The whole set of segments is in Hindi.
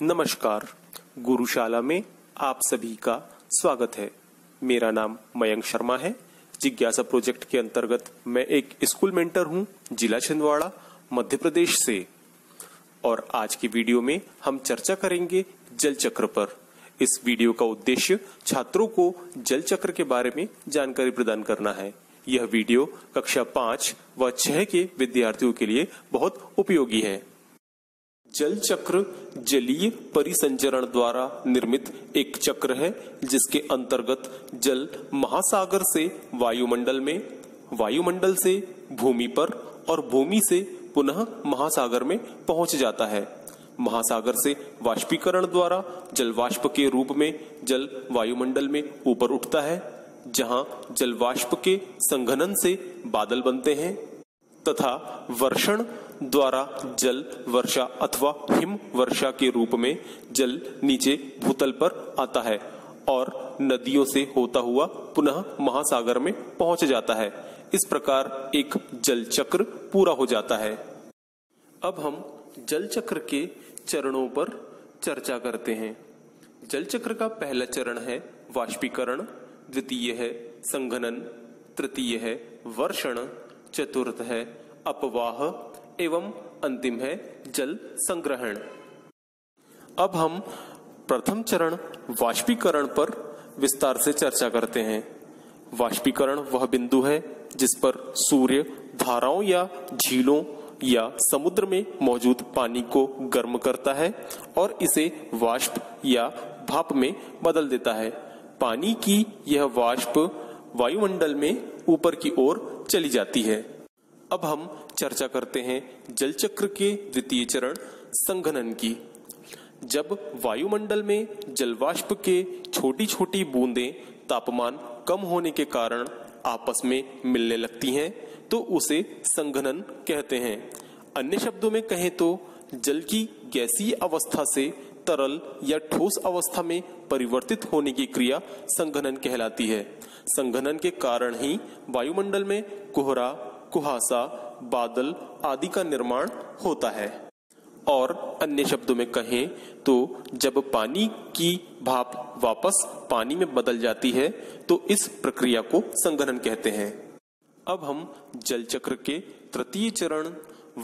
नमस्कार। गुरुशाला में आप सभी का स्वागत है। मेरा नाम मयंक शर्मा है। जिज्ञासा प्रोजेक्ट के अंतर्गत मैं एक स्कूल मेंटर हूं, जिला छिंदवाड़ा, मध्य प्रदेश से। और आज की वीडियो में हम चर्चा करेंगे जल चक्र पर। इस वीडियो का उद्देश्य छात्रों को जल चक्र के बारे में जानकारी प्रदान करना है। यह वीडियो कक्षा 5 व 6 के विद्यार्थियों के लिए बहुत उपयोगी है। जल चक्र जलीय परिसंचरण द्वारा निर्मित एक चक्र है, जिसके अंतर्गत जल महासागर से वायुमंडल में, वायुमंडल से भूमि पर और भूमि से पुनः महासागर में पहुंच जाता है। महासागर से वाष्पीकरण द्वारा जल वाष्प के रूप में जल वायुमंडल में ऊपर उठता है, जहां जल वाष्प के संघनन से बादल बनते हैं, तथा वर्षण द्वारा जल वर्षा अथवा हिम वर्षा के रूप में जल नीचे भूतल पर आता है और नदियों से होता हुआ पुनः महासागर में पहुंच जाता है। इस प्रकार एक जल चक्र पूरा हो जाता है। अब हम जल चक्र के चरणों पर चर्चा करते हैं। जल चक्र का पहला चरण है वाष्पीकरण, द्वितीय है संघनन, तृतीय है वर्षण, चतुर्थ है अपवाह एवं अंतिम है जल संग्रहण। अब हम प्रथम चरण वाष्पीकरण पर विस्तार से चर्चा करते हैं। वाष्पीकरण वह बिंदु है जिस पर सूर्य धाराओं या झीलों या समुद्र में मौजूद पानी को गर्म करता है और इसे वाष्प या भाप में बदल देता है। पानी की यह वाष्प वायुमंडल में ऊपर की ओर चली जाती है। अब हम चर्चा करते हैं जल चक्र के द्वितीय चरण संघनन की। जब वायुमंडल में जलवाष्प के छोटी छोटी बूंदें तापमान कम होने के कारण आपस में मिलने लगती हैं, तो उसे संघनन कहते हैं। अन्य शब्दों में कहें तो जल की गैसीय अवस्था से तरल या ठोस अवस्था में परिवर्तित होने की क्रिया संघनन कहलाती है। संघनन के कारण ही वायुमंडल में कोहरा, कुहासा, बादल आदि का निर्माण होता है। और अन्य शब्दों में कहें तो जब पानी की भाप वापस पानी में बदल जाती है, तो इस प्रक्रिया को संघनन कहते हैं। अब हम जल चक्र के तृतीय चरण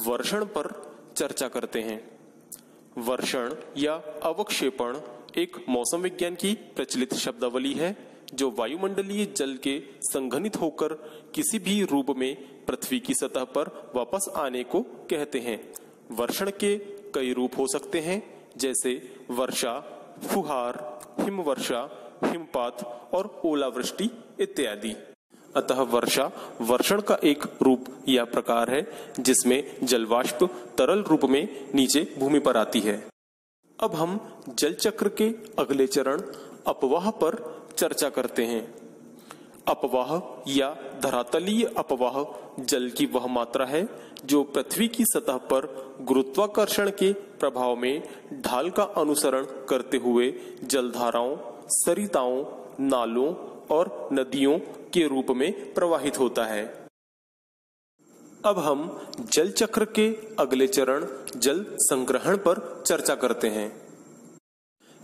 वर्षण पर चर्चा करते हैं। वर्षण या अवक्षेपण एक मौसम विज्ञान की प्रचलित शब्दावली है, जो वायुमंडलीय जल के संघनित होकर किसी भी रूप में पृथ्वी की सतह पर वापस आने को कहते हैं। वर्षण के कई रूप हो सकते हैं, जैसे वर्षा, फुहार, हिमवर्षा, हिमपात और ओलावृष्टि इत्यादि। अतः वर्षा वर्षण का एक रूप या प्रकार है, जिसमें जलवाष्प तरल रूप में नीचे भूमि पर आती है। अब हम जल चक्र के अगले चरण अपवाह पर चर्चा करते हैं। अपवाह या धरातलीय अपवाह जल की वह मात्रा है जो पृथ्वी की सतह पर गुरुत्वाकर्षण के प्रभाव में ढाल का अनुसरण करते हुए जलधाराओं, सरिताओं, नालों और नदियों के रूप में प्रवाहित होता है। अब हम जल चक्र के अगले चरण जल संग्रहण पर चर्चा करते हैं।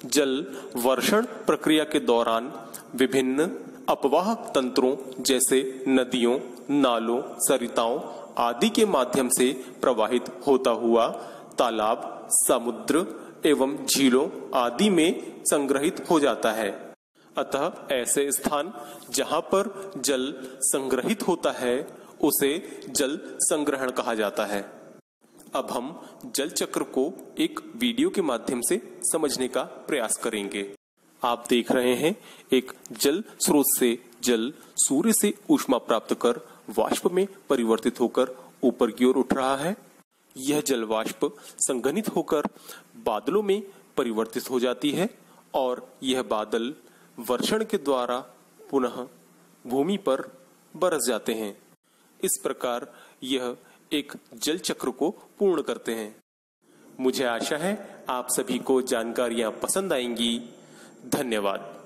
जल वर्षण प्रक्रिया के दौरान विभिन्न अपवाह तंत्रों जैसे नदियों, नालों, सरिताओं आदि के माध्यम से प्रवाहित होता हुआ तालाब, समुद्र एवं झीलों आदि में संग्रहित हो जाता है। अतः ऐसे स्थान जहां पर जल संग्रहित होता है, उसे जल संग्रहण कहा जाता है। अब हम जल चक्र को एक वीडियो के माध्यम से समझने का प्रयास करेंगे। आप देख रहे हैं एक जल स्रोत से जल सूर्य से ऊष्मा प्राप्त कर वाष्प में परिवर्तित होकर ऊपर की ओर उठ रहा है। यह जल वाष्प संघनित होकर बादलों में परिवर्तित हो जाती है और यह बादल वर्षण के द्वारा पुनः भूमि पर बरस जाते हैं। इस प्रकार यह एक जल चक्र को पूर्ण करते हैं। मुझे आशा है आप सभी को जानकारियां पसंद आएंगी। धन्यवाद।